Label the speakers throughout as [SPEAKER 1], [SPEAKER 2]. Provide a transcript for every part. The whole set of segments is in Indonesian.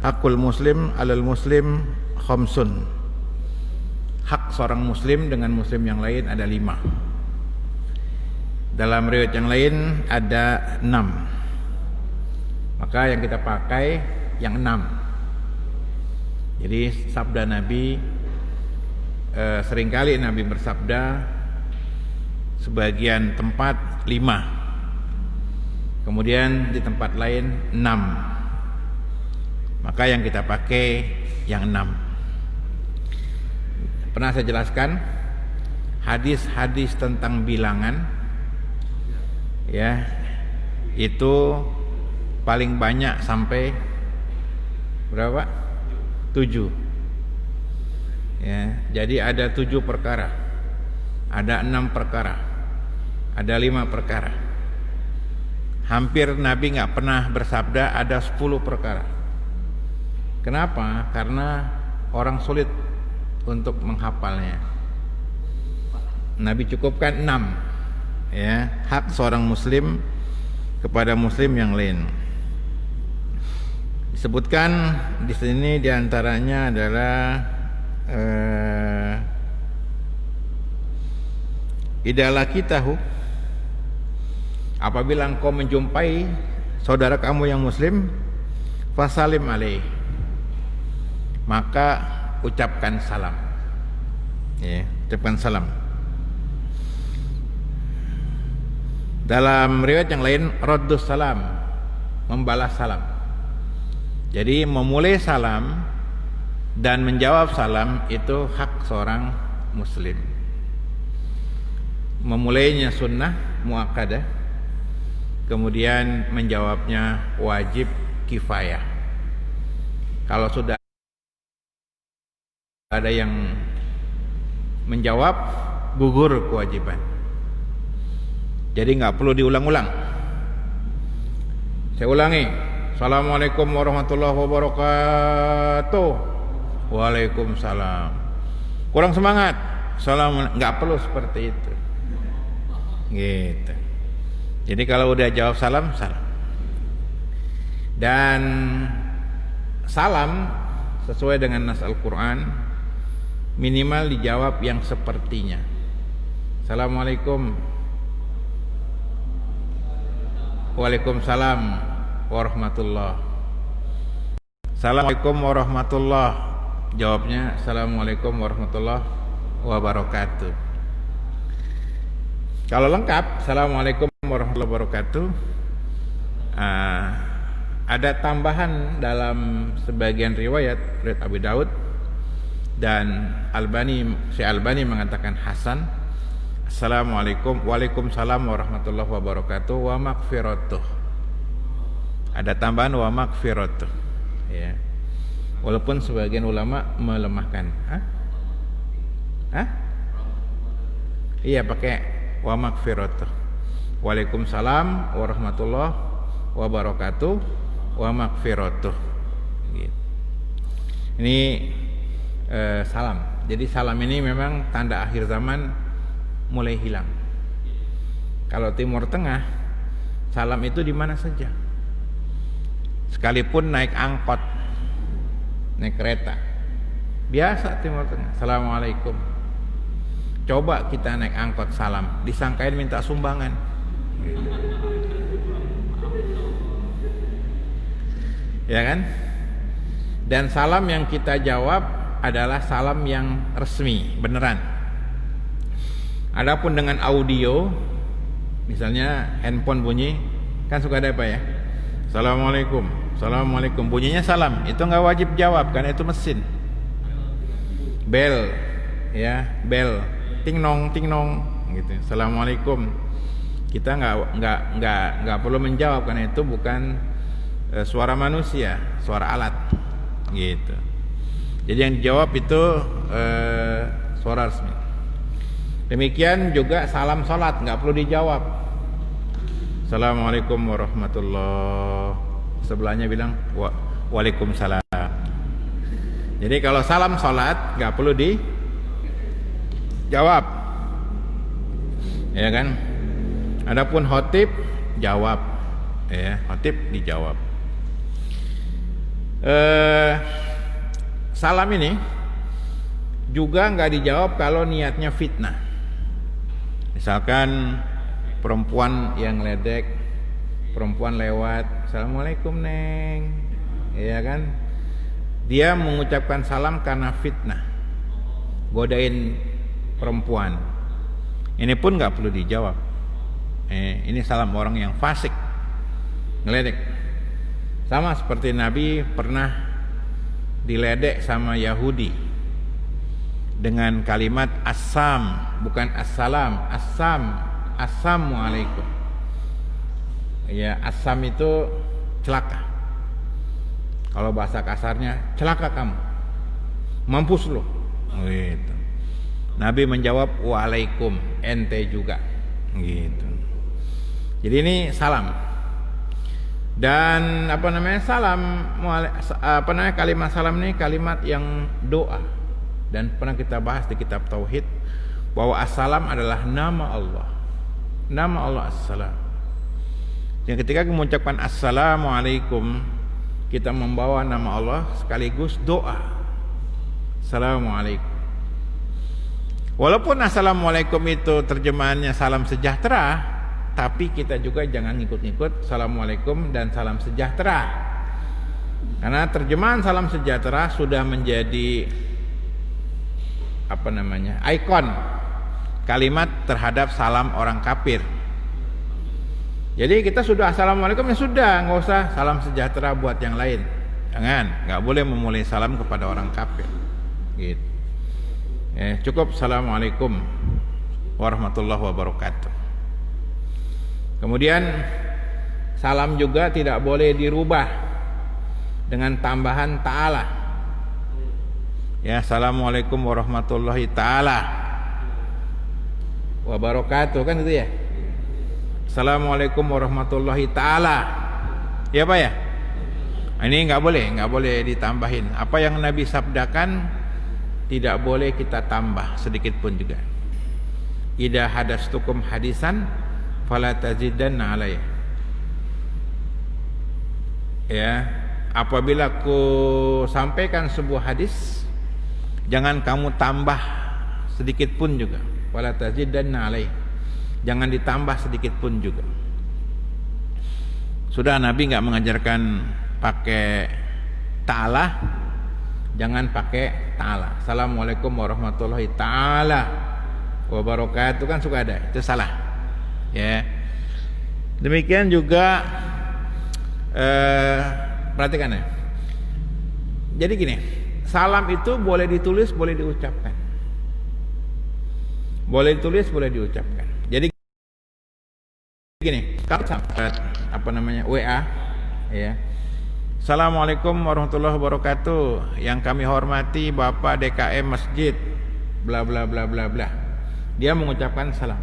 [SPEAKER 1] Hakul muslim alal muslim khamsun. Hak seorang muslim dengan muslim yang lain ada 5. Dalam riwayat yang lain ada 6. Maka yang kita pakai yang 6. Jadi sabda Nabi, seringkali Nabi bersabda sebagian tempat 5, kemudian di tempat lain 6. Maka yang kita pakai yang 6. Pernah saya jelaskan hadis-hadis tentang bilangan, ya, itu paling banyak sampai berapa? 7. Ya, jadi ada 7 perkara, ada 6 perkara, ada 5 perkara. Hampir Nabi nggak pernah bersabda ada 10 perkara. Kenapa? Karena orang sulit untuk menghafalnya. Nabi cukupkan 6, ya, hak seorang muslim kepada muslim yang lain. Disebutkan di sini diantaranya adalah idza laqitahu, apabila engkau menjumpai saudara kamu yang muslim, fasalim alaih, maka ucapkan salam, ya, ucapkan salam. Dalam riwayat yang lain raddus salam, membalas salam. Jadi memulai salam dan menjawab salam itu hak seorang muslim. Memulainya sunnah muakkadah, kemudian menjawabnya wajib kifayah. Kalau sudah ada yang menjawab, gugur kewajiban. Jadi nggak perlu diulang-ulang. Saya ulangi. Assalamualaikum warahmatullahi wabarakatuh. Waalaikumsalam. Kurang semangat. Salam, nggak perlu seperti itu. Gitu. Jadi kalau udah jawab salam, salam. Dan salam sesuai dengan nas Al-Quran minimal dijawab yang sepertinya. Assalamualaikum. Waalaikumsalam warahmatullah. Assalamualaikum warahmatullah. Jawabnya assalamualaikum warahmatullah wabarakatuh. Kalau lengkap assalamualaikum warahmatullahi wabarakatuh, ada tambahan dalam sebagian riwayat Abi Daud dan Syekh Albani mengatakan hasan. Assalamualaikum, waalaikumsalam warahmatullahi wabarakatuh wa maghfiratuh. Ada tambahan wa maghfiratuh, ya. Walaupun sebagian ulama melemahkan. Iya, pakai wa maghfiratuh. Waalaikumsalam warahmatullahi wabarakatuh wa maghfiratuh. Gitu. Ini salam. Jadi salam ini memang tanda akhir zaman mulai hilang. Kalau Timur Tengah, salam itu di mana saja. Sekalipun naik angkot, naik kereta, biasa Timur Tengah. Assalamualaikum. Coba kita naik angkot salam, disangkain minta sumbangan. Ya kan? Dan salam yang kita jawab adalah salam yang resmi, beneran. Adapun dengan audio, misalnya handphone bunyi, kan suka ada apa ya? Assalamualaikum, assalamualaikum, bunyinya salam, itu nggak wajib jawab karena itu mesin. Bel, ya, bel, ting nong, gitu. Assalamualaikum, kita nggak perlu menjawab karena itu bukan suara manusia, suara alat, gitu. Jadi yang dijawab itu suara resmi. Demikian juga salam salat nggak perlu dijawab. Assalamualaikum warahmatullahi. Sebelahnya bilang waalaikumsalam. Jadi kalau salam salat nggak perlu dijawab, ya kan? Adapun khotib jawab, ya, khotib dijawab. Salam ini juga nggak dijawab kalau niatnya fitnah. Misalkan perempuan yang ledek, perempuan lewat, assalamualaikum neng, ya kan? Dia mengucapkan salam karena fitnah, godain perempuan. Ini pun nggak perlu dijawab. Ini salam orang yang fasik, ngeledek. Sama seperti Nabi pernah diledek sama Yahudi dengan kalimat assam, bukan assalam, assalamualaikum. Ya, assam itu celaka. Kalau bahasa kasarnya, celaka kamu, mampus lo. Gitu. Nabi menjawab, waalaikum, ente juga. Gitu. Jadi ini salam. Dan salam, kalimat salam ini kalimat yang doa. Dan pernah kita bahas di kitab Tauhid bahwa assalam adalah nama Allah. Nama Allah assalam. Yang ketika mengucapkan assalamualaikum, kita membawa nama Allah sekaligus doa. Assalamualaikum. Walaupun assalamualaikum itu terjemahannya salam sejahtera, tapi kita juga jangan ngikut-ngikut assalamualaikum dan salam sejahtera. Karena terjemahan salam sejahtera sudah menjadi ikon kalimat terhadap salam orang kafir. Jadi kita sudah assalamualaikum, ya sudah, nggak usah salam sejahtera buat yang lain. Jangan, nggak boleh memulai salam kepada orang kafir. Gitu. Cukup assalamualaikum warahmatullahi wabarakatuh. Kemudian salam juga tidak boleh dirubah dengan tambahan ta'ala. Ya, assalamualaikum warahmatullahi ta'ala wabarakatuh, kan itu ya. Assalamualaikum warahmatullahi ta'ala. Ya Pak ya? Ini nggak boleh ditambahin. Apa yang Nabi sabdakan tidak boleh kita tambah sedikit pun juga. Idza hadastukum hadisan fala tazidanna alayhi. Ya, apabila ku sampaikan sebuah hadis, jangan kamu tambah sedikit pun juga. Fala tazidanna alayhi. Jangan ditambah sedikit pun juga. Sudah Nabi nggak mengajarkan pakai ta'ala, jangan pakai ta'ala. Assalamualaikum warahmatullahi ta'ala wabarakatuh, kan suka ada, itu salah. Ya. Demikian juga perhatikan ya. Jadi gini, salam itu boleh ditulis, boleh diucapkan. Boleh ditulis, boleh diucapkan. Jadi gini, kalau WA ya. Assalamualaikum warahmatullahi wabarakatuh. Yang kami hormati Bapak DKM Masjid bla bla bla bla bla. Dia mengucapkan salam.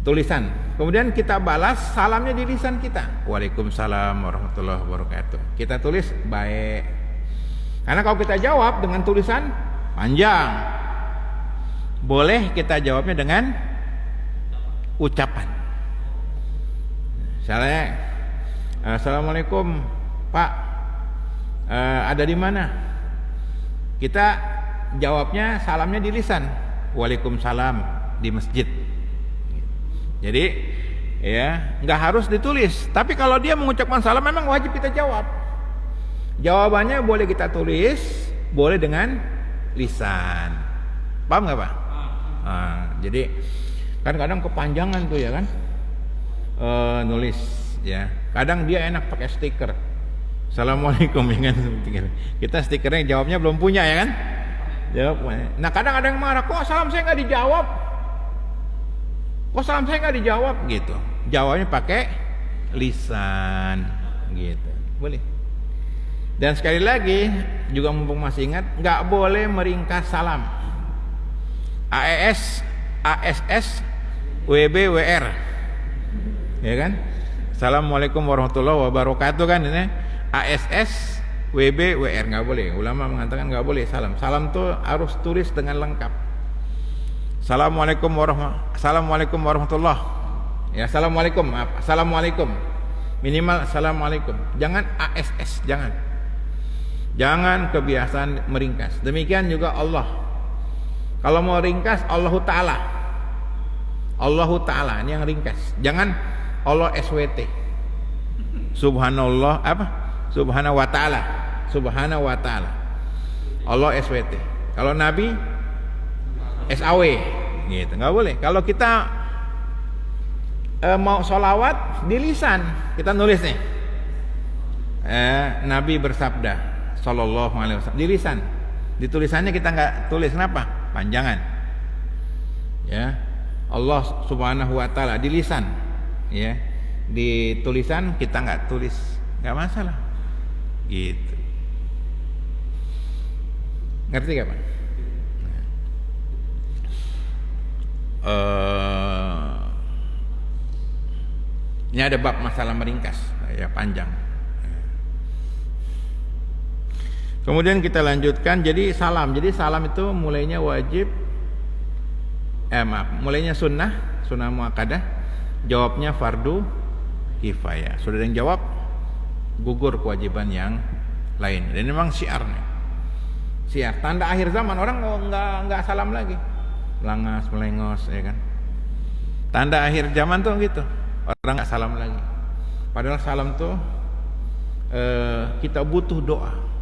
[SPEAKER 1] Tulisan. Kemudian kita balas salamnya di lisan kita. Waalaikumsalam warahmatullahi wabarakatuh. Kita tulis baik. Karena kalau kita jawab dengan tulisan panjang, boleh kita jawabnya dengan ucapan. Misalnya, assalamualaikum Pak, ada di mana? Kita jawabnya salamnya di lisan. Waalaikumsalam di masjid. Jadi ya nggak harus ditulis. Tapi kalau dia mengucapkan salam memang wajib kita jawab. Jawabannya boleh kita tulis, boleh dengan lisan. Paham nggak Pak? Jadi kan kadang kepanjangan tuh ya kan, nulis ya. Kadang dia enak pakai stiker. Assalamualaikum ya kan. Kita stikernya jawabnya belum punya ya kan. Jawab. Nah kadang ada yang marah, kok salam saya nggak dijawab? Kok salam saya nggak dijawab gitu? Jawabnya pakai lisan gitu. Boleh. Dan sekali lagi juga mumpung masih ingat, nggak boleh meringkas salam. AES, ASS, WB, WR. Ya kan? Assalamualaikum warahmatullahi wabarakatuh kan ini. ASS, WB, WR nggak boleh. Ulama mengatakan nggak boleh salam. Salam tuh harus tulis dengan lengkap. Assalamualaikum warahmatullahi. Ya, assalamualaikum, maaf. Assalamualaikum. Minimal assalamualaikum. Jangan ASS, jangan. Jangan kebiasaan meringkas. Demikian juga Allah. Kalau mau ringkas, Allahu Ta'ala. Allahu Ta'ala ini yang ringkas. Jangan Allah SWT. Subhanallah apa? Subhanahu wa ta'ala. Subhanahu wa ta'ala. Allah SWT. Kalau Nabi SAW gitu. Enggak boleh. Kalau kita mau sholawat di lisan, kita nulis nih. Nabi bersabda sallallahu alaihi wasallam di lisan. Di tulisannya kita enggak tulis, kenapa? Panjangan. Ya. Allah Subhanahu wa taala di lisan. Ya. Di tulisan kita enggak tulis, enggak masalah. Gitu. Ngerti enggak, Pak? Ini ada bab masalah meringkas, ya panjang. Kemudian kita lanjutkan. Jadi salam itu mulainya wajib, mulainya sunnah muakkadah, jawabnya fardu kifayah. Sudah ada yang jawab, gugur kewajiban yang lain. Dan memang syiarnya, syiar tanda akhir zaman. Orang nggak salam lagi, langas melengos, ya kan. Tanda akhir zaman tuh gitu, orang nggak salam lagi. Padahal salam tuh kita butuh doa.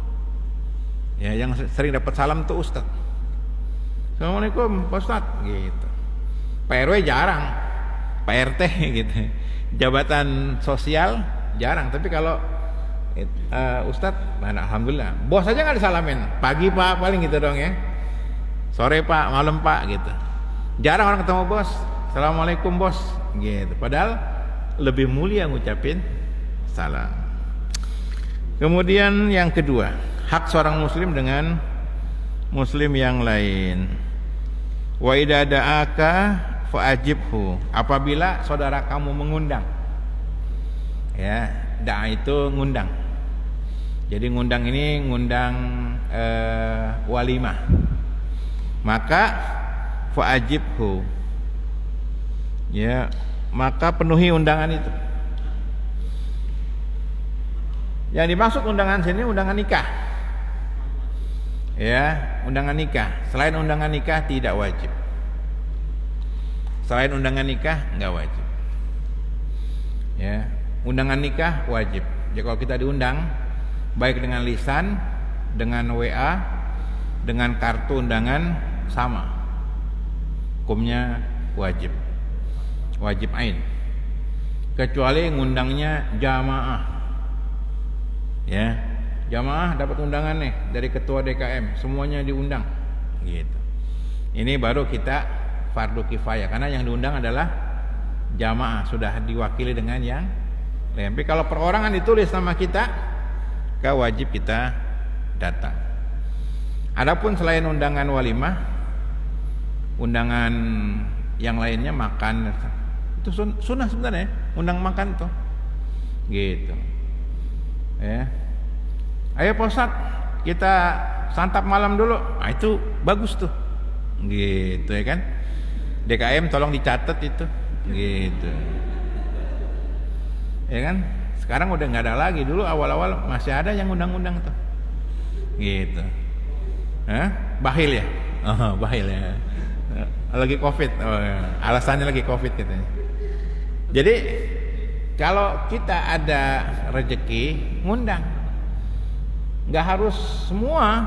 [SPEAKER 1] Ya, yang sering dapat salam tuh Ustaz. Assalamualaikum Pak Ustaz gitu. Pak RW jarang, Pak RT gitu. Jabatan sosial jarang, tapi kalau Ustaz, alhamdulillah. Bos aja nggak disalamin. Pagi Pak paling gitu dong ya. Sore Pak, malam Pak gitu. Jarang orang ketemu bos. Assalamualaikum bos gitu. Padahal lebih mulia ngucapin salam. Kemudian yang kedua, hak seorang muslim dengan muslim yang lain. Wa idza da'aka fa'ajibhu. Apabila saudara kamu mengundang. Ya, da'a itu ngundang. Jadi ngundang ini ngundang walimah. Maka fa'ajibhu. Ya, maka penuhi undangan itu. Yang dimaksud undangan sini undangan nikah. Ya, undangan nikah. Selain undangan nikah tidak wajib. Selain undangan nikah enggak wajib. Ya, undangan nikah wajib. Jadi kalau kita diundang baik dengan lisan, dengan WA, dengan kartu undangan sama. Hukumnya wajib. Wajib ain. Kecuali ngundangnya jamaah. Ya, jamaah dapat undangan nih dari ketua DKM, semuanya diundang gitu. Ini baru kita fardu kifayah karena yang diundang adalah jamaah, sudah diwakili dengan yang lain. Tapi kalau perorangan ditulis nama kita, wajib kita datang. Adapun selain undangan walimah, undangan yang lainnya makan itu sunnah sebenarnya, undang makan tuh gitu. Ya. Ayo Pak Ustaz, kita santap malam dulu. Nah, itu bagus tuh. Gitu ya kan. DKM tolong dicatat itu. Gitu. Ya kan? Sekarang udah nggak ada lagi. Dulu awal-awal masih ada yang undang-undang tuh. Gitu. Bahil ya? Oh, bahil ya. Lagi Covid. Oh, ya. Alasannya lagi Covid katanya. Jadi kalau kita ada rezeki ngundang, nggak harus semua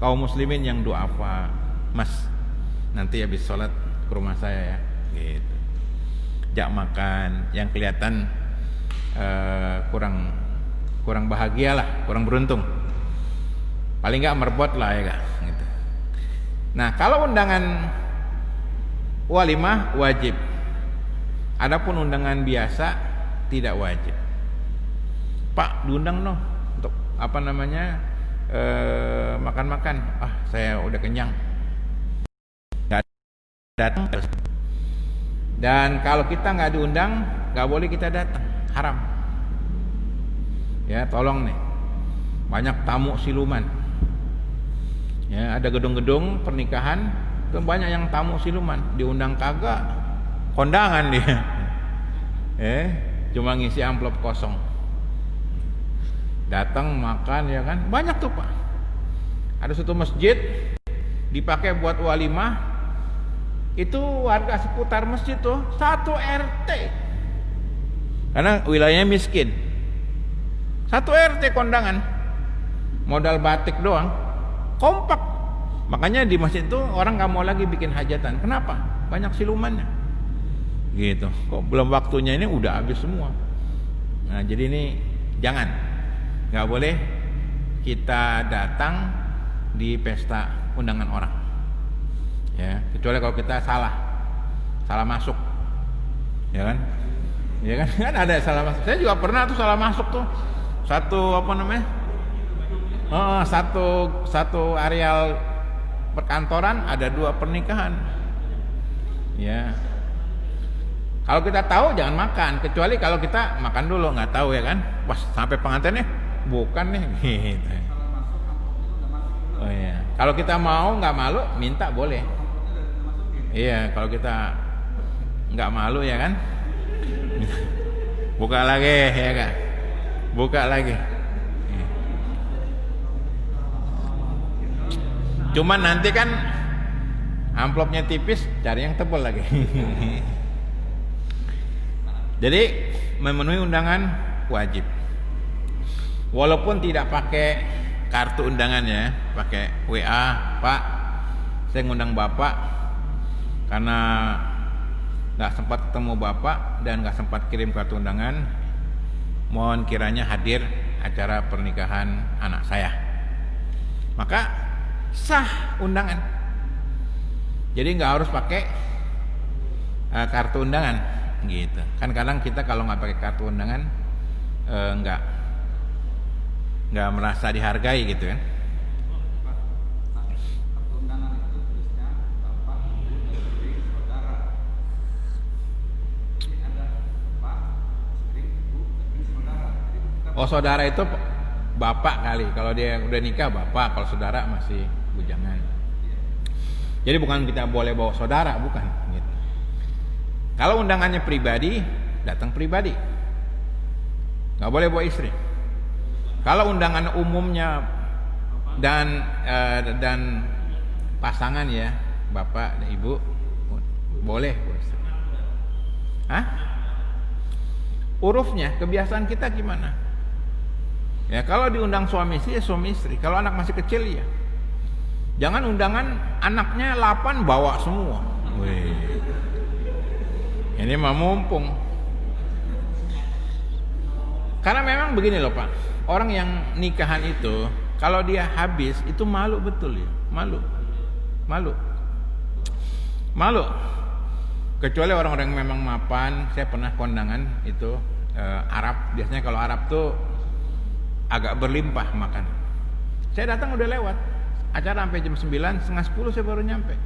[SPEAKER 1] kaum muslimin yang duafa. Mas, nanti habis sholat ke rumah saya ya, gitu. Jak makan, yang kelihatan kurang bahagia lah, kurang beruntung. Paling nggak merbot lah ya, gitu. Nah, kalau undangan walimah wajib. Adapun undangan biasa tidak wajib. Pak, diundang noh untuk apa namanya makan-makan. Saya udah kenyang. Nggak datang. Dan kalau kita nggak diundang, nggak boleh kita datang, haram. Ya, tolong nih. Banyak tamu siluman. Ya, ada gedung-gedung pernikahan, itu banyak yang tamu siluman, diundang kagak, kondangan dia. Cuma ngisi amplop kosong. Datang makan ya kan, banyak tuh Pak. Ada satu masjid dipakai buat walimah, itu warga seputar masjid tuh 1 RT, karena wilayahnya miskin. 1 RT kondangan, modal batik doang, kompak. Makanya di masjid itu orang nggak mau lagi bikin hajatan. Kenapa? Banyak silumannya. Gitu. Kok belum waktunya, ini udah habis semua. Nah jadi ini jangan, nggak boleh kita datang di pesta undangan orang. Ya, kecuali kalau kita salah masuk, ya kan? Ya kan? Kan ada salah masuk. Saya juga pernah tuh salah masuk tuh. Satu areal perkantoran ada 2 pernikahan. Ya. Kalau kita tahu jangan makan, kecuali kalau kita makan dulu, nggak tahu ya kan? Pas sampai pengantinnya bukan nih gitu. Oh iya. Kalau kita mau nggak malu, minta boleh. Iya, kalau kita nggak malu ya kan? Buka lagi ya kan? Buka lagi. Cuman nanti kan amplopnya tipis, cari yang tebal lagi. Jadi memenuhi undangan wajib. Walaupun tidak pakai kartu undangannya, pakai WA, Pak, saya ngundang Bapak karena nggak sempat ketemu Bapak dan nggak sempat kirim kartu undangan. Mohon kiranya hadir acara pernikahan anak saya. Maka sah undangan. Jadi nggak harus pakai kartu undangan. Gitu kan, kadang kita kalau nggak pakai kartu undangan nggak merasa dihargai gitu kan.
[SPEAKER 2] Kartu undangan itu tulisnya Bapak, Ibu, istri, saudara. Ini ada Bapak, istri, Ibu, saudara.
[SPEAKER 1] Oh, saudara itu bapak kali, kalau dia udah nikah bapak, kalau saudara masih bujangan. Jadi bukan kita boleh bawa saudara, bukan gitu. Kalau undangannya pribadi, datang pribadi, nggak boleh bawa istri. Kalau undangan umumnya dan pasangan ya, bapak dan ibu, boleh bawa istri. Hah? Urufnya, kebiasaan kita gimana? Ya kalau diundang suami istri, ya suami istri. Kalau anak masih kecil ya, jangan undangan anaknya 8 bawa semua. Wih. Ini mah mumpung. Karena memang begini loh Pak, orang yang nikahan itu kalau dia habis itu malu betul ya, malu. Kecuali orang-orang yang memang mapan. Saya pernah kondangan itu Arab. Biasanya kalau Arab tuh agak berlimpah makan. Saya datang udah lewat acara sampai jam 9, setengah 10 saya baru nyampe.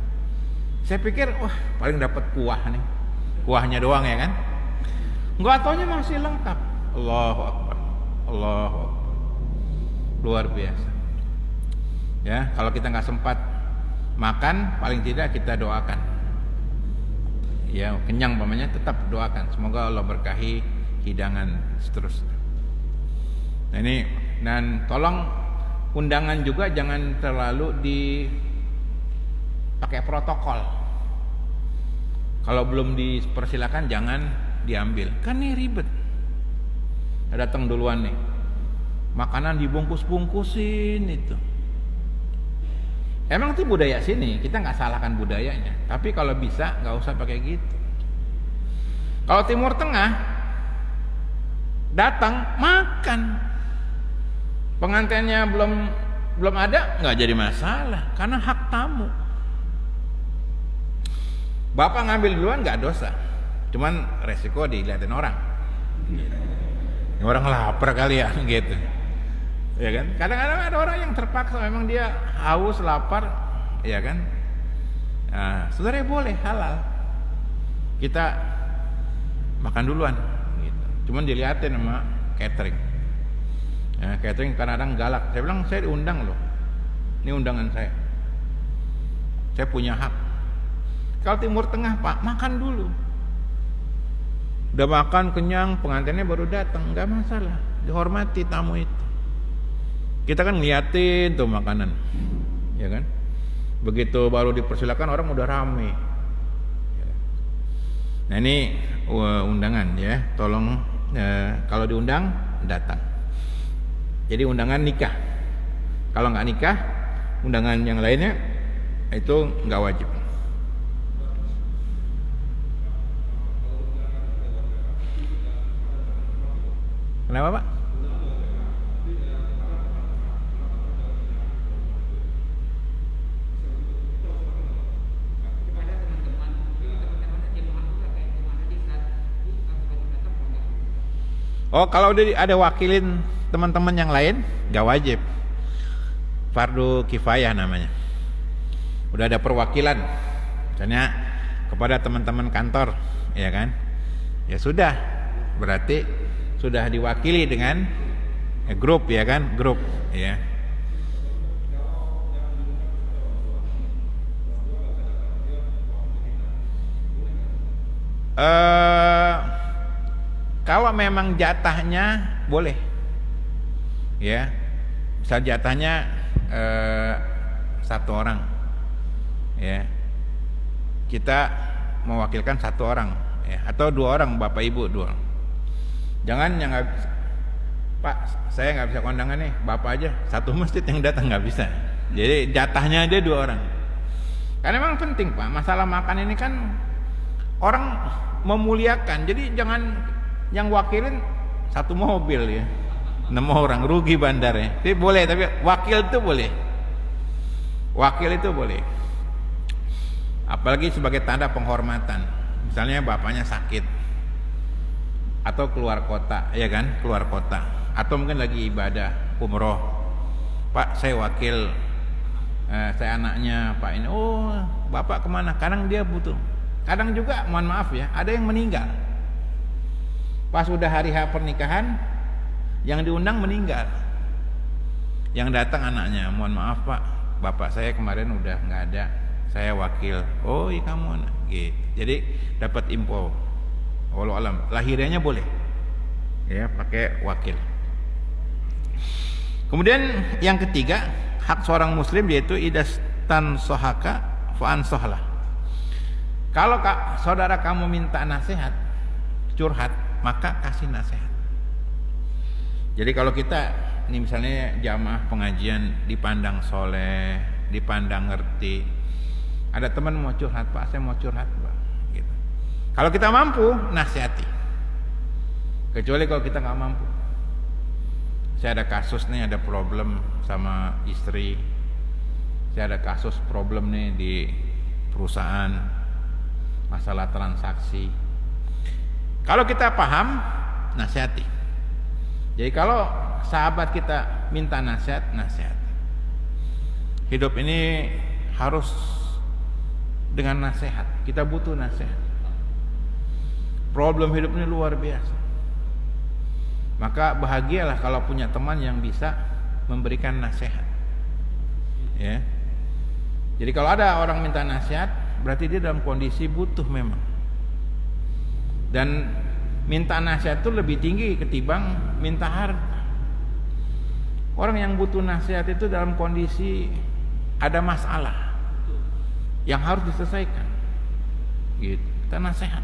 [SPEAKER 1] Saya pikir wah paling dapat kuah nih, kuahnya doang ya kan. Nggak taunya masih lengkap. Allahu Akbar, Allahu Akbar, luar biasa. Ya kalau kita nggak sempat makan, paling tidak kita doakan. Ya kenyang pamannya, tetap doakan. Semoga Allah berkahi hidangan seterusnya. Nah ini, dan tolong undangan juga jangan terlalu dipakai protokol. Kalau belum dipersilakan jangan diambil, kan ini ribet. Datang duluan nih, makanan dibungkus-bungkusin itu. Emang itu budaya sini, kita nggak salahkan budayanya. Tapi kalau bisa nggak usah pakai gitu. Kalau Timur Tengah datang makan, pengantinnya belum ada, nggak jadi masalah karena hak tamu. Bapak ngambil duluan nggak dosa, cuman resiko dilihatin orang. Orang lapar kali ya gitu. Ya kan? Kadang-kadang ada orang yang terpaksa, memang dia haus, lapar, ya kan? Nah, saudara boleh halal. Kita makan duluan gitu. Cuman dilihatin sama catering. Ya, catering kadang-kadang galak. Saya bilang saya diundang loh. Ini undangan saya. Saya punya hak. Kalau Timur Tengah Pak, makan dulu. Udah makan kenyang, pengantinnya baru datang, nggak masalah. Dihormati tamu itu. Kita kan ngeliatin tuh makanan, ya kan? Begitu baru dipersilakan orang udah rame. Nah ini undangan ya, tolong kalau diundang datang. Jadi undangan nikah. Kalau nggak nikah, undangan yang lainnya itu nggak wajib. Kenapa Pak? Oh, kalau udah ada wakilin teman-teman yang lain, nggak wajib. Fardu kifayah namanya. Udah ada perwakilan, misalnya kepada teman-teman kantor, ya kan? Ya sudah, berarti sudah diwakili dengan grup, ya kan? Grup, ya. Kalau memang jatahnya boleh, ya, misal jatahnya 1 orang, ya, kita mewakilkan 1 orang, ya, atau 2 orang, bapak ibu 2 orang. Jangan yang nggak, Pak, saya nggak bisa kondangan nih, bapak aja 1 masjid yang datang, nggak bisa. Jadi jatahnya aja 2 orang. Karena memang penting Pak, masalah makan ini kan orang memuliakan, jadi jangan yang wakilin 1 mobil ya, 6 orang, rugi bandar ya. Jadi boleh, tapi wakil itu boleh. Wakil itu boleh. Apalagi sebagai tanda penghormatan. Misalnya bapaknya sakit atau keluar kota, ya kan, keluar kota, atau mungkin lagi ibadah umroh. Pak, saya wakil, saya anaknya Pak ini. Oh, bapak kemana? Kadang dia butuh. Kadang juga, mohon maaf ya, ada yang meninggal. Pas udah hari H pernikahan, yang diundang meninggal. Yang datang anaknya, mohon maaf Pak, bapak saya kemarin udah nggak ada, saya wakil. Oh iya kamu anak, gitu. Jadi dapat info. Walau alam, lahirnya boleh, ya, pakai wakil. Kemudian yang ketiga, hak seorang muslim yaitu idastan sohaka fa'an sohlah. Kalau saudara kamu minta nasihat, curhat, maka kasih nasihat. Jadi kalau kita ini misalnya jamaah pengajian dipandang soleh, dipandang ngerti, ada teman mau curhat, Pak, saya mau curhat Pak, gitu. Kalau kita mampu, nasihati. Kecuali kalau kita nggak mampu. Saya ada kasus nih, ada problem sama istri, saya ada kasus problem nih di perusahaan, masalah transaksi. Kalau kita paham, nasihati. Jadi kalau sahabat kita minta nasihat, nasihat. Hidup ini harus dengan nasihat. Kita butuh nasihat. Problem hidup ini luar biasa. Maka bahagialah kalau punya teman yang bisa memberikan nasihat. Ya. Jadi kalau ada orang minta nasihat, berarti dia dalam kondisi butuh memang. Dan minta nasihat itu lebih tinggi ketimbang minta harta. Orang yang butuh nasihat itu dalam kondisi ada masalah yang harus diselesaikan, gitu. Kita nasihat.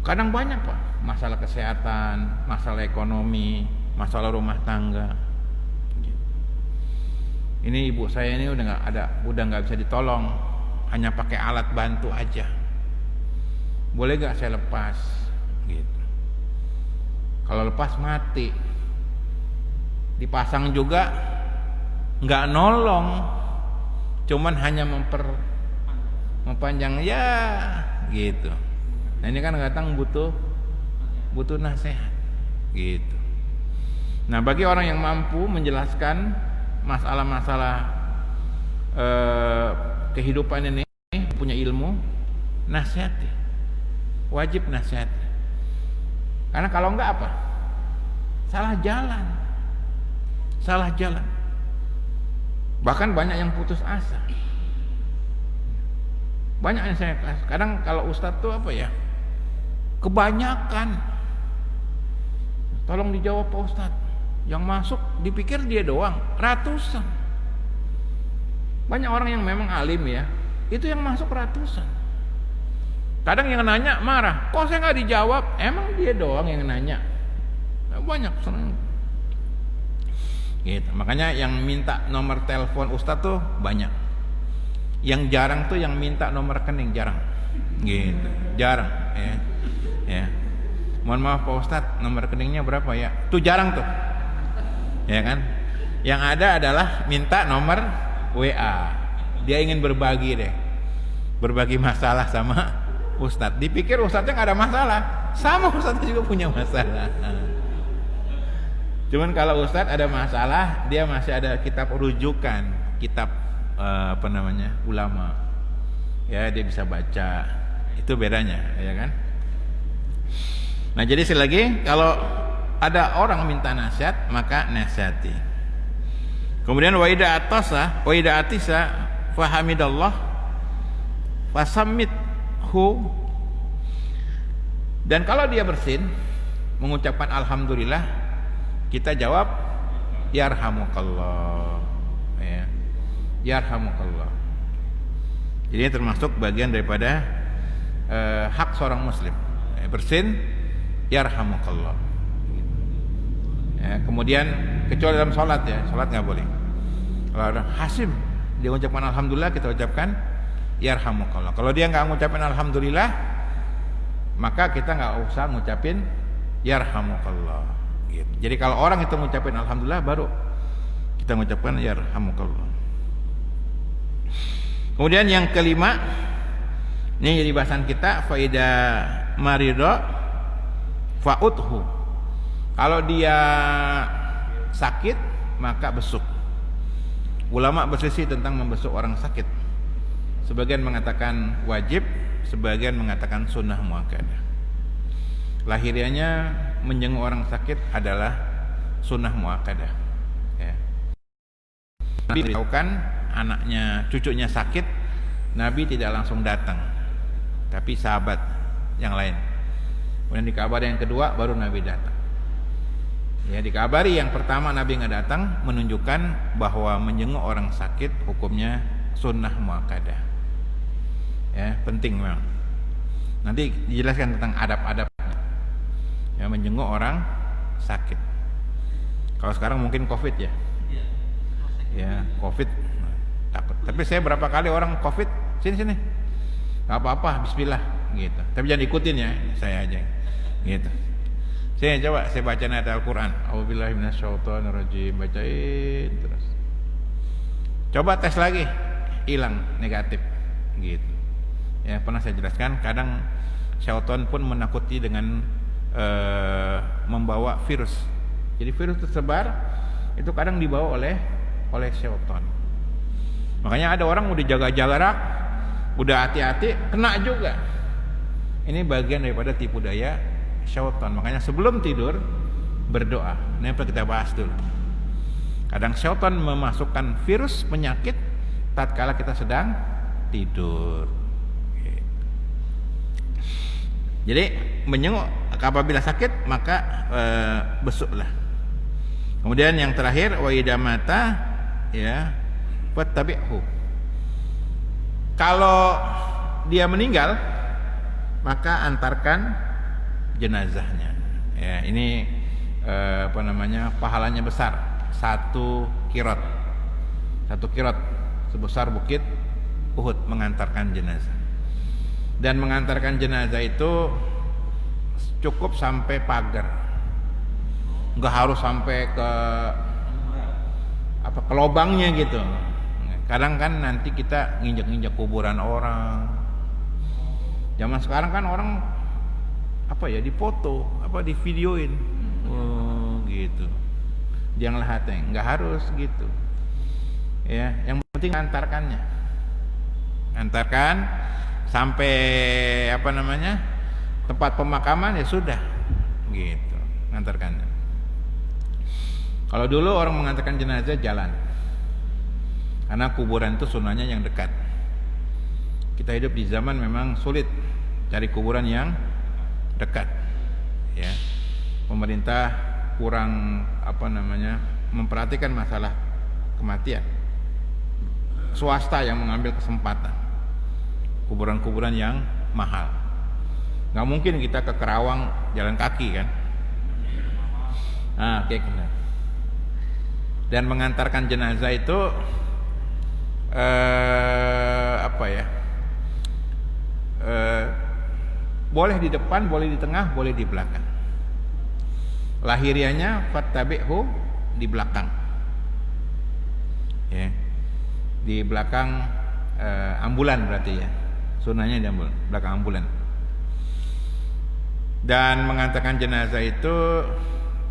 [SPEAKER 1] Kadang banyak Pak, masalah kesehatan, masalah ekonomi, masalah rumah tangga. Gitu. Ini ibu saya ini udah nggak bisa ditolong, hanya pakai alat bantu aja. Boleh gak saya lepas, gitu. Kalau lepas mati, dipasang juga nggak nolong, cuman hanya mempanjang ya, gitu. Nah ini kan kadang butuh nasihat, gitu. Nah bagi orang yang mampu menjelaskan masalah-masalah kehidupan ini, punya ilmu, nasihati. Wajib nasihat. Karena kalau enggak apa? Salah jalan. Salah jalan. Bahkan banyak yang putus asa. Banyak yang saya kadang kalau ustadz tuh apa ya? Kebanyakan. Tolong dijawab Pak Ustadz. Yang masuk dipikir dia doang, ratusan. Banyak orang yang memang alim ya, itu yang masuk ratusan. Kadang yang nanya marah, kok saya nggak dijawab? Emang dia doang yang nanya? Banyak senang. Gitu. Makanya yang minta nomor telepon Ustadz tuh banyak. Yang jarang tuh yang minta nomor rekening, jarang. Gitu, jarang. Ya. Mohon maaf Pak Ustadz, nomor rekeningnya berapa ya? Tuh jarang tuh. Ya kan? Yang ada adalah minta nomor WA. Dia ingin berbagi deh, berbagi masalah sama Ustadz. Dipikir Ustadznya nggak ada masalah, sama Ustadznya juga punya masalah. Cuman kalau Ustadz ada masalah, dia masih ada kitab rujukan, kitab ulama. Ya, dia bisa baca. Itu bedanya, ya kan? Nah, jadi sekali lagi, kalau ada orang minta nasihat, maka nasihati. Kemudian wa idza atisa fahamidallah fasammithu. Dan kalau dia bersin mengucapkan alhamdulillah, kita jawab yarhamukallah. Ya. Yarhamukallah. Jadi ini termasuk bagian daripada hak seorang muslim. Bersin yarhamukallah. Ya, kemudian kecuali dalam sholat ya, sholat nggak boleh. Kalau ada Hasim dia ucapkan alhamdulillah, kita ucapkan yarhamukallah. Kalau dia nggak ngucapin alhamdulillah, maka kita nggak usah ngucapin yarhamukallah. Gitu. Jadi kalau orang itu ngucapin alhamdulillah, baru kita mengucapkan yarhamukallah. Kemudian yang kelima, ini jadi bahasan kita, faida marido fa'udhu. Kalau dia sakit, maka besuk. Ulama berselisih tentang membesuk orang sakit. Sebagian mengatakan wajib, sebagian mengatakan sunnah muakkadah. Lahirianya menjenguk orang sakit adalah sunnah muakkadah. Ya. Nabi beritahukan anaknya, cucunya sakit, Nabi tidak langsung datang, tapi sahabat yang lain. Kemudian dikabari yang kedua, baru Nabi datang. Ya, dikabari yang pertama Nabi nggak datang, menunjukkan bahwa menjenguk orang sakit hukumnya sunnah muakkadah. Ya, penting memang. Nanti dijelaskan tentang adab-adab. Ya, menjenguk orang sakit. Kalau sekarang mungkin COVID ya. Ya, COVID takut. Tapi saya berapa kali orang COVID, sini, nggak apa-apa, Bismillah, gitu. Tapi jangan ikutin ya, saya aja, gitu. Saya baca ayat Al-Quran, A'udzubillahi minasyaitonirrajim, bacain terus. Coba tes lagi, hilang negatif, gitu. Ya, pernah saya jelaskan, kadang syaitan pun menakuti dengan membawa virus. Jadi virus tersebar itu kadang dibawa oleh syaitan. Makanya ada orang udah jaga jarak, udah hati-hati, kena juga. Ini bagian daripada tipu daya syaitan. Makanya sebelum tidur berdoa. Ini apa kita bahas dulu. Kadang syaitan memasukkan virus penyakit tatkala kita sedang tidur. Jadi menjenguk apabila sakit, maka besuklah. Kemudian yang terakhir, wa idza mata ya fattabi'hu. Kalau dia meninggal, maka antarkan jenazahnya. Ya, ini pahalanya besar. 1 kirot sebesar bukit Uhud mengantarkan jenazah. Dan mengantarkan jenazah itu cukup sampai pagar, nggak harus sampai ke lobangnya gitu. Kadang kan nanti kita nginjak kuburan orang. Zaman sekarang kan orang difoto, divideoin, gitu. Jangan hati, nggak harus gitu. Ya, yang penting antarkannya, antarkan sampai tempat pemakaman, ya sudah, gitu, antarkannya. Kalau dulu orang mengantarkan jenazah jalan, karena kuburan itu sunnahnya yang dekat. Kita hidup di zaman memang sulit cari kuburan yang dekat. Ya, pemerintah kurang memperhatikan masalah kematian. Swasta yang mengambil kesempatan kuburan-kuburan yang mahal. Nggak mungkin kita ke Kerawang jalan kaki kan? Kayak gitu. Dan mengantarkan jenazah itu boleh di depan, boleh di tengah, boleh di belakang. Lahirianya fattabi'hu di belakang. Ya. Di belakang ambulan berarti ya. Sunahnya di belakang ambulan. Dan mengantarkan jenazah itu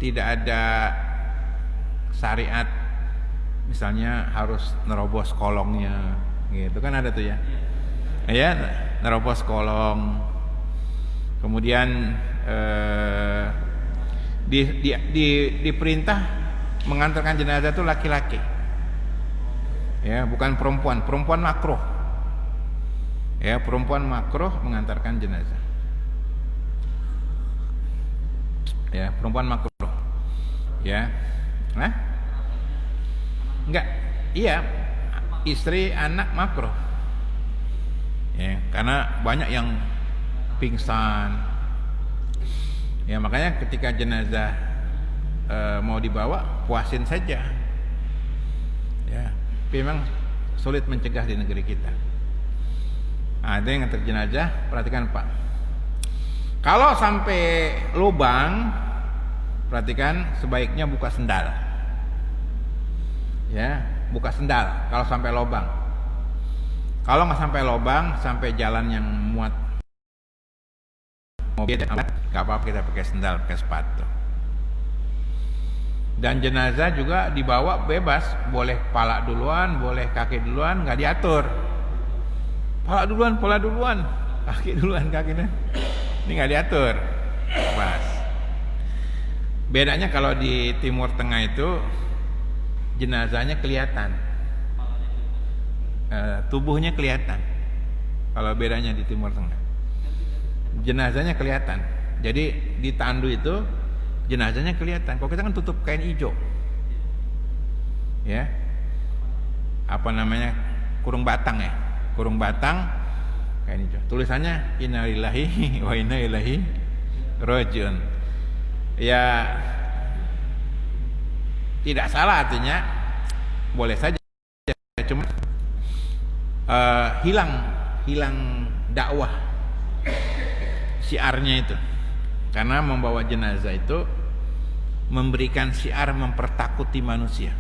[SPEAKER 1] tidak ada syariat misalnya harus nerobos kolongnya gitu kan, ada tuh ya. Ya, nerobos kolong. Kemudian diperintah mengantarkan jenazah itu laki-laki. Ya, bukan perempuan. Perempuan makruh. Ya, perempuan makruh mengantarkan jenazah. Ya, perempuan makruh. Ya. Nah? Enggak. Iya. Istri, anak makruh. Ya, karena banyak yang pingsan. Ya, makanya ketika jenazah mau dibawa, puasin saja. Ya, tapi memang sulit mencegah di negeri kita. Ada yang ngantar jenazah, perhatikan Pak. Kalau sampai lubang, perhatikan sebaiknya buka sendal. Ya, buka sendal kalau sampai lubang. Kalau nggak sampai lubang, sampai jalan yang muat mobil, nggak apa-apa kita pakai sendal, pakai sepatu. Dan jenazah juga dibawa bebas, boleh kepala duluan, boleh kaki duluan, nggak diatur. Kepala duluan, kaki duluan, kaki duluan. Ini nggak diatur, bebas. Bedanya kalau di Timur Tengah itu jenazahnya kelihatan, tubuhnya kelihatan. Kalau bedanya di Timur Tengah, jenazahnya kelihatan. Jadi di tandu itu jenazahnya kelihatan. Kalau kita kan tutup kain hijau, ya, kurung batang ya, kurung batang kain hijau. Tulisannya inna lillahi wa inna ilaihi rajiun. Ya, tidak salah artinya, boleh saja, cuma hilang dakwah syiarnya itu. Karena membawa jenazah itu memberikan syiar mempertakuti manusia,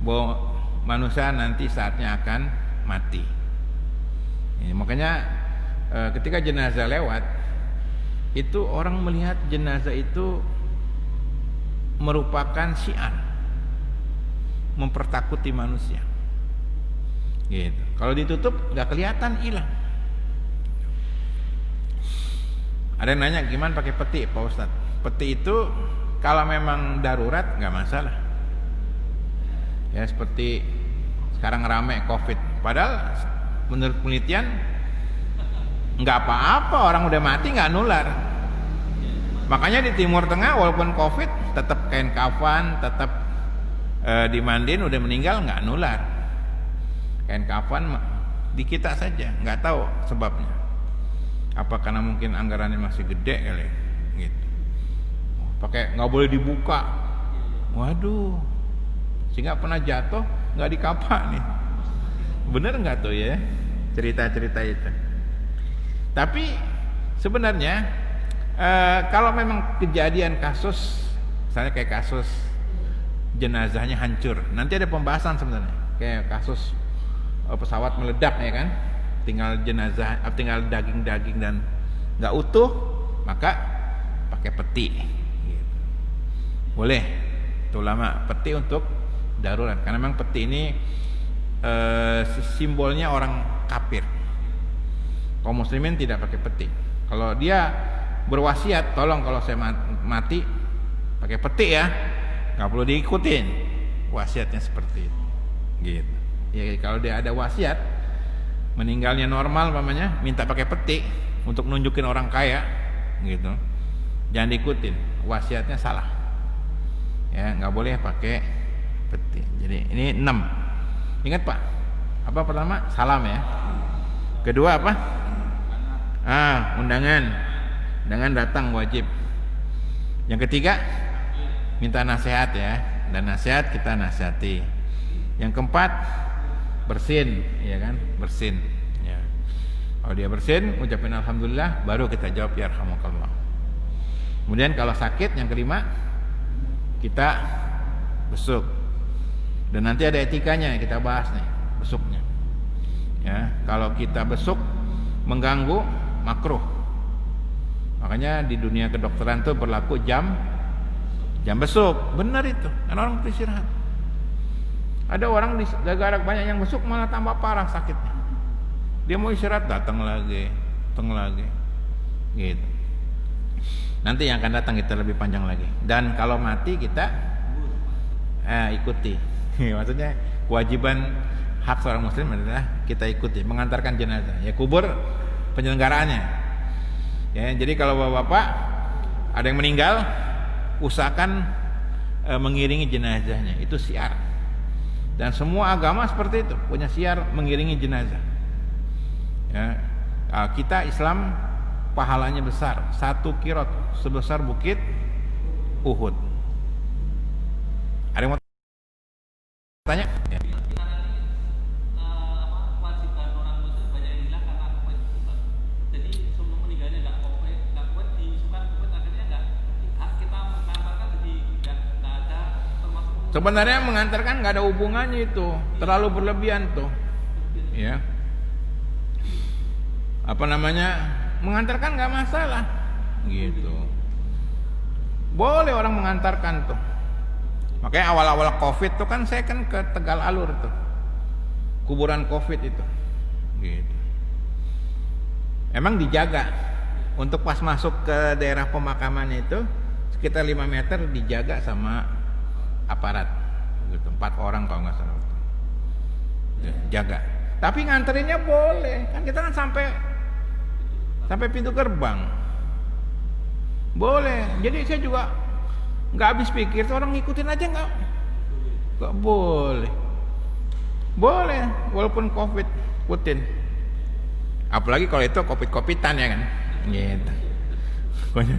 [SPEAKER 1] bahwa manusia nanti saatnya akan mati. Ini makanya ketika jenazah lewat, itu orang melihat jenazah itu merupakan syiar mempertakuti manusia. Gitu. Kalau ditutup nggak kelihatan, hilang. Ada yang nanya gimana pakai peti Pak Ustadz? Peti itu kalau memang darurat nggak masalah. Ya, seperti sekarang rame COVID. Padahal menurut penelitian nggak apa-apa, orang udah mati nggak nular. Makanya di Timur Tengah walaupun COVID tetap kain kafan, tetap dimandiin, udah meninggal nggak nular. Kain kafan di kita saja, nggak tahu sebabnya. Apa karena mungkin anggarannya masih gede kali, gitu. Pakai nggak boleh dibuka. Waduh, sehingga pernah jatuh nggak dikapak nih. Bener nggak tuh ya cerita-cerita itu? Tapi sebenarnya kalau memang kejadian kasus, misalnya kayak kasus jenazahnya hancur, nanti ada pembahasan sebenarnya. Kayak kasus pesawat meledak ya kan, tinggal jenazah, tinggal daging-daging dan nggak utuh, maka pakai peti. Gitu. Boleh, itu lama peti untuk darurat. Karena memang peti ini simbolnya orang kafir. Kaum muslimin tidak pakai peti. Kalau dia berwasiat, tolong kalau saya mati pakai peti ya, nggak perlu diikutin wasiatnya seperti itu. Gitu. Ya kalau dia ada wasiat meninggalnya normal mamanya, minta pakai peti untuk nunjukin orang kaya, gitu. Jangan diikutin. wasiatnya salah. Ya, nggak boleh pakai peti. Jadi ini 6. Ingat Pak, apa pertama? Salam ya. Kedua apa? Undangan. Undangan datang wajib. Yang ketiga, minta nasihat ya. Dan nasihat kita nasihati. Yang keempat, bersin, ya kan? Bersin. Ya. Kalau dia bersin, ucapin alhamdulillah, baru kita jawab yarhamukallah. Kemudian kalau sakit, yang kelima, kita besuk. Dan nanti ada etikanya yang kita bahas nih, besuknya. Ya, kalau kita besuk mengganggu, makruh. Makanya di dunia kedokteran tuh berlaku jam besuk. Benar itu, kan orang beristirahat. Ada orang gara-gara banyak yang besuk malah tambah parah sakitnya. Dia mau istirahat, datang lagi, gitu. Nanti yang akan datang kita lebih panjang lagi. Dan kalau mati kita ikuti. Maksudnya kewajiban hak seorang muslim adalah kita ikuti, mengantarkan jenazah. Ya, kubur penyelenggaraannya. Ya, jadi kalau bapak-bapak ada yang meninggal, usahakan mengiringi jenazahnya. Itu syiar. Dan semua agama seperti itu, punya syiar mengiringi jenazah. Ya, kita Islam pahalanya besar, 1 kirot sebesar bukit Uhud. Ada yang mau tanya? Ya.
[SPEAKER 2] Kewajiban orang muslim banyak yang bilang karena COVID. Jadi sebelum meninggalnya nggak COVID, diisukan COVID, akhirnya nggak kita mengantarkan, jadi nggak ada termasuk.
[SPEAKER 1] Sebenarnya mengantarkan nggak ada hubungannya itu, terlalu berlebihan tuh. Ya. Apa namanya? Mengantarkan nggak masalah, gitu. Boleh orang mengantarkan tuh. Makanya awal-awal COVID tuh kan saya kan ke Tegal Alur tuh, kuburan COVID itu, gitu. Emang dijaga untuk pas masuk ke daerah pemakaman itu sekitar 5 meter dijaga sama aparat, gitu. 4 orang kalau nggak salah, jaga. Tapi nganterinnya boleh, kan kita kan sampai pintu gerbang, boleh. Jadi saya juga nggak habis pikir, tuh orang ngikutin aja nggak boleh, walaupun COVID ikutin. Apalagi kalau itu COVID-COVIDan ya kan, gitu. Pokoknya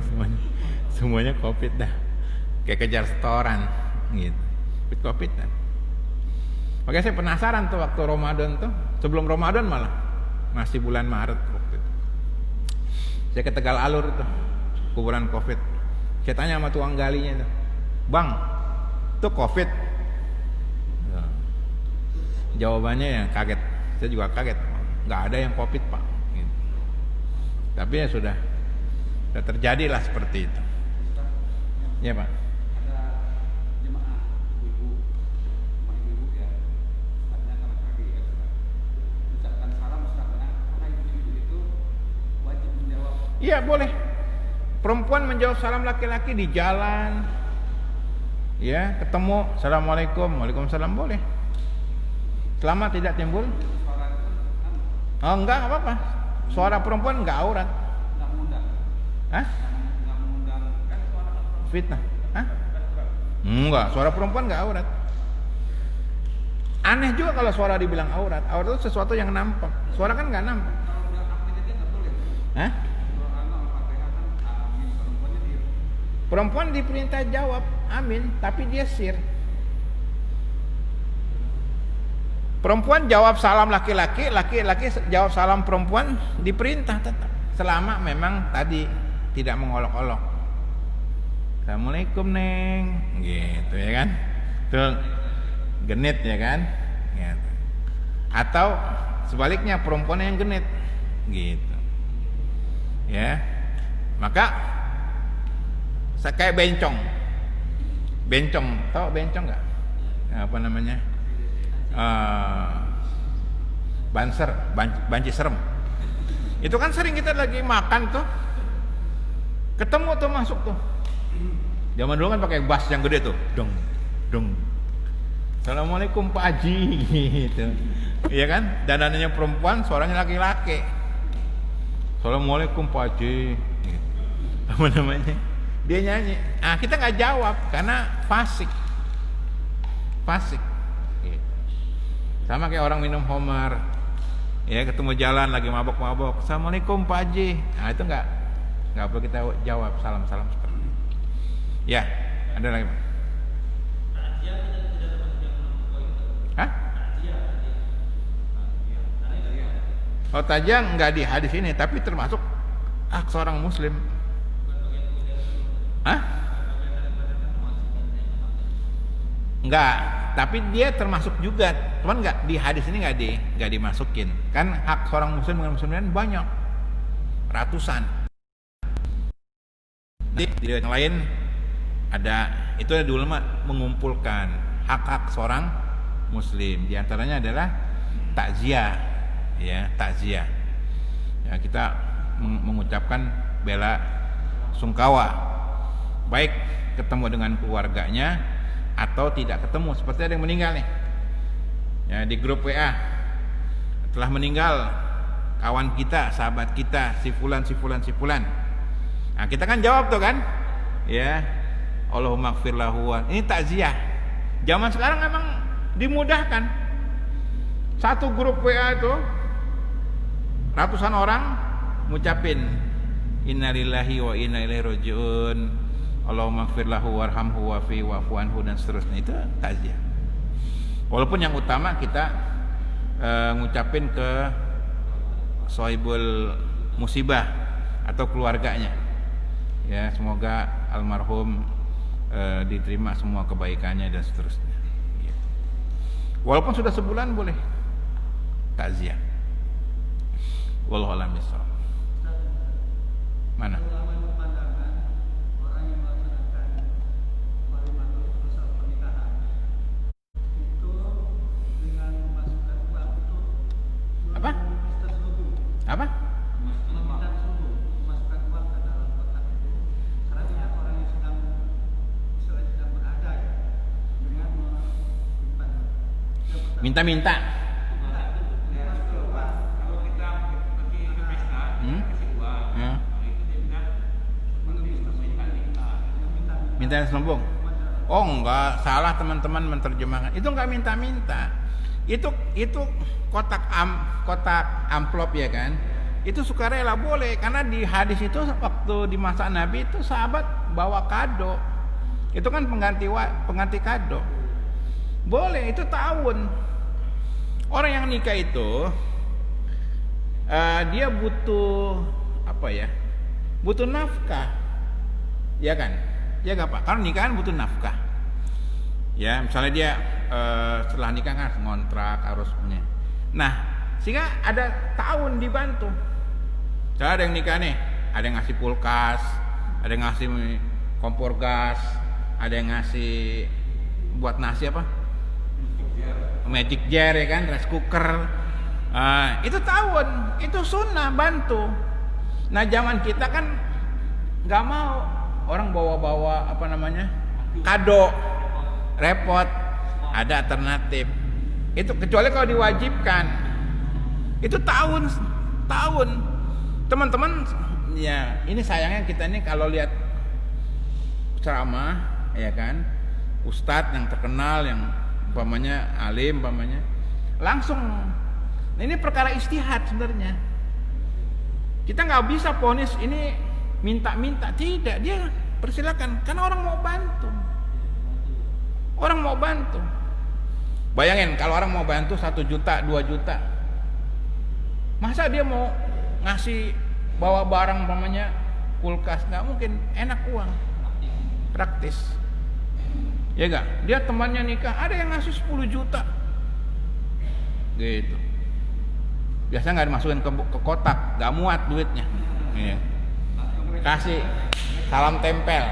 [SPEAKER 1] semuanya COVID dah, kayak kejar setoran, gitu. COVID-COVIDan. Makanya saya penasaran tuh waktu Ramadan tuh, sebelum Ramadan malah masih bulan Maret waktu itu. Saya ke Tegal Alur tuh, kuburan COVID. Saya tanya sama tukang galinya tuh, "Bang, itu COVID?" Jawabannya ya kaget. Saya juga kaget. Nggak ada yang COVID, Pak. Gitu. Tapi ya sudah terjadilah seperti itu. Ya, Pak.
[SPEAKER 2] Ada jemaah ibu-ibu ya, artinya kanan kaki ya, ucapkan salam karena ibu-ibu itu wajib menjawab.
[SPEAKER 1] Iya, boleh. Perempuan menjawab salam laki-laki di jalan, ya, ketemu, assalamualaikum, waalaikumsalam, boleh. Selama tidak timbul, enggak apa-apa. Suara perempuan enggak aurat.
[SPEAKER 2] Nggak mengundang.
[SPEAKER 1] Hah?
[SPEAKER 2] Nggak mengundang kan suara perempuan.
[SPEAKER 1] Fitnah? Hah? Enggak, suara perempuan enggak aurat. Aneh juga kalau suara dibilang aurat. Aurat itu sesuatu yang nampak. Suara kan enggak nampak.
[SPEAKER 2] Kalau udah amin aja nggak boleh.
[SPEAKER 1] Hah?
[SPEAKER 2] Doa Al-Fatihah kan amin, perempuannya dia.
[SPEAKER 1] Perempuan diperintah jawab amin, tapi dia sir. Perempuan jawab salam laki-laki, laki-laki jawab salam perempuan, diperintah tetap. Selama memang tadi tidak mengolok-olok. Assalamualaikum Neng, gitu ya kan? Tuh genit ya kan? Gitu. Atau sebaliknya perempuan yang genit, gitu. Ya, maka saya kayak bencong, tahu bencong nggak? Apa namanya? Banci serem. Itu kan sering kita lagi makan tuh, ketemu tuh masuk tuh. Zaman dulu kan pakai bass yang gede tuh, dong. Assalamualaikum Pak Haji, gitu. Iya kan? Dandanannya perempuan, suaranya laki-laki. Assalamualaikum Pak Haji. Gitu. Apa namanya? Dia nyanyi. Kita nggak jawab karena fasik. Gitu. Sama kayak orang minum homer, ya ketemu jalan lagi mabok-mabok, assalamualaikum Pak Haji. Itu nggak perlu kita jawab salam seperti itu. Ya, ada lagi Pak? Hah? Oh, tajia nggak di hadis ini, tapi termasuk hak seorang muslim. Hah? Enggak, tapi dia termasuk juga, cuman nggak di hadis ini nggak dimasukin. Kan hak seorang muslim dengan muslimin banyak, ratusan. Di yang lain ada, itu ada ulama mengumpulkan hak-hak seorang muslim. Di antaranya adalah takziah, ya takziah. Ya, kita mengucapkan bela sungkawa, baik ketemu dengan keluarganya atau tidak ketemu. Seperti ada yang meninggal nih, ya, di grup WA, telah meninggal kawan kita, sahabat kita, si fulan. Nah, kita kan jawab tuh kan, ya, Allahumma gfir lahu. Ini takziah. Zaman sekarang emang dimudahkan. Satu grup WA itu ratusan orang ngucapin innalillahi wa inna ilaihi rajiun, Allahumma gfir lahu warhamhu wa'fu anhu, dan seterusnya. Itu takziah. Walaupun yang utama kita ngucapin ke sohibul musibah atau keluarganya, ya, semoga almarhum diterima semua kebaikannya dan seterusnya. Walaupun sudah sebulan boleh takziah. Wallahu a'lam bishawab. Mana? Apa? Minta-minta. Minta selembung. Oh, enggak, salah teman-teman menerjemahkan. Itu enggak minta-minta. Itu kotak amplop, ya kan? Itu sukarela boleh, karena di hadis itu waktu di masa Nabi itu sahabat bawa kado. Itu kan pengganti kado. Boleh, itu tahun. Orang yang nikah itu dia butuh apa ya? Butuh nafkah. Ya kan? Ya enggak Pak? Karena nikahan butuh nafkah. Ya, misalnya dia setelah nikah kan harus ngontrak, harus punya. Nah, sehingga ada tahun dibantu. Misalnya ada yang nikah nih, ada yang ngasih kulkas, ada yang ngasih kompor gas, ada yang ngasih buat nasi apa? Magic jar, ya kan, rice cooker. Itu tahun, itu sunnah, bantu. Nah, zaman kita kan nggak mau orang bawa-bawa apa namanya kado, repot. Ada alternatif. Itu kecuali kalau diwajibkan. Itu tahun. Teman-teman, ya ini sayangnya kita ini kalau lihat ceramah, ya kan, ustadz yang terkenal, yang umpamanya alim, umpamanya langsung. Ini perkara istihad sebenarnya. Kita nggak bisa ponis ini minta-minta, tidak, dia persilakan karena orang mau bantu. Orang mau bantu. Bayangin kalau orang mau bantu 1 juta, 2 juta. Masa dia mau ngasih bawa barang umpamanya kulkas, nggak mungkin, enak uang. Praktis. Ya enggak? Dia temannya nikah, ada yang ngasih 10 juta. Gitu. Biasanya nggak dimasukin ke kotak, nggak muat duitnya. Iya. Kasih salam tempel.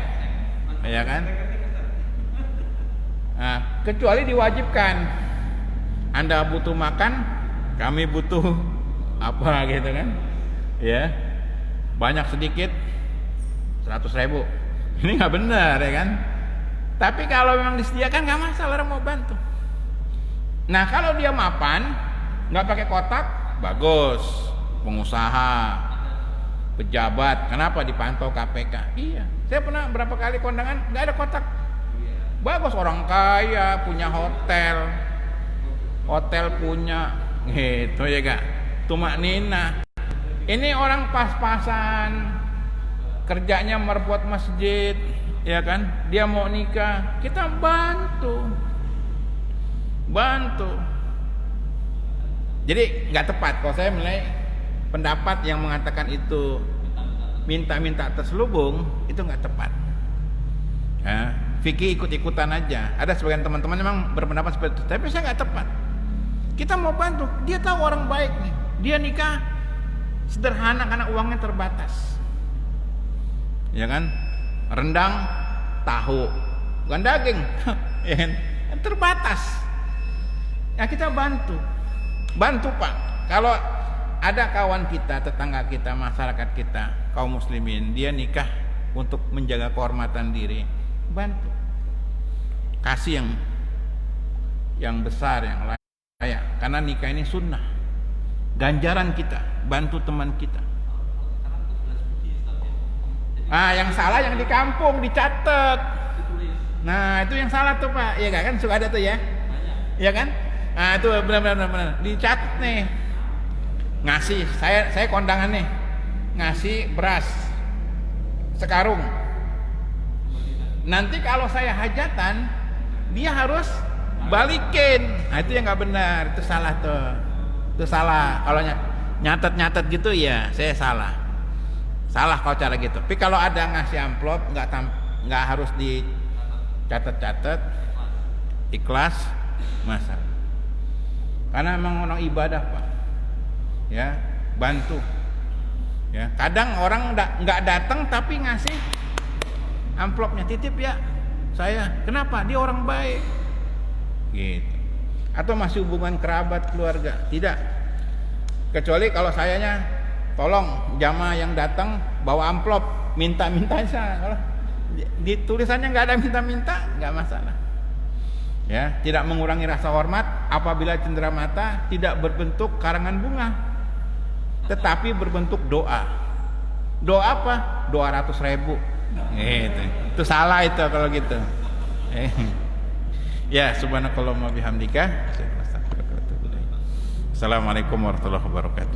[SPEAKER 1] Ya kan? Nah, kecuali diwajibkan. Anda butuh makan, kami butuh apa gitu kan? Ya. Banyak sedikit 100.000. Ini nggak benar, ya kan? Tapi kalau memang disediakan nggak masalah, orang mau bantu. Nah, kalau dia mapan, nggak pakai kotak, bagus. Pengusaha, pejabat, kenapa dipantau KPK? Iya. Saya pernah berapa kali kondangan nggak ada kotak. Bagus, orang kaya punya hotel punya gitu ya kak. Tumak nina. Ini orang pas-pasan kerjanya merbuat masjid, ya kan? Dia mau nikah, kita bantu. Jadi nggak tepat kalau saya menilai pendapat yang mengatakan itu minta-minta terselubung itu nggak tepat. Ya, fikih ikut-ikutan aja. Ada sebagian teman-teman memang berpendapat seperti itu, tapi saya nggak tepat. Kita mau bantu. Dia tahu orang baik nih. Dia nikah sederhana karena uangnya terbatas. Ya kan? Rendang, tahu, bukan daging. Ya kan? Terbatas. Ya kita bantu. Bantu Pak. Kalau ada kawan kita, tetangga kita, masyarakat kita, kaum muslimin, dia nikah untuk menjaga kehormatan diri, bantu. Kasih yang besar, yang layak. Karena nikah ini sunnah. Ganjaran kita, bantu teman kita. Yang salah yang di kampung dicatat. Nah, itu yang salah tuh Pak. Iya kan? Suka ada tuh ya. Iya kan? Nah, itu benar. Dicatat nih. Ngasih, saya kondangan nih. Ngasih beras sekarung. Nanti kalau saya hajatan, dia harus balikin. Nah, itu yang nggak benar, itu salah tuh. Itu salah. Kalau nyatet gitu ya, saya salah. Salah kalau cara gitu. Tapi kalau ada ngasih amplop, nggak harus dicatat-catat, ikhlas, masa. Karena memang orang ibadah Pak. Ya, bantu. Ya, kadang orang nggak datang tapi ngasih amplopnya, titip ya saya. Kenapa? Dia orang baik. Gitu. Atau masih hubungan kerabat keluarga? Tidak. Kecuali kalau sayanya tolong jamaah yang datang bawa amplop, minta-minta saja. Kalau di tulisannya nggak ada minta-minta, nggak masalah. Ya, tidak mengurangi rasa hormat apabila cenderamata tidak berbentuk karangan bunga, tetapi berbentuk doa. Doa apa? 200.000. Gitu. Itu salah itu kalau gitu. Ya, subhanakallahumma bihamdika. Assalamualaikum warahmatullahi wabarakatuh.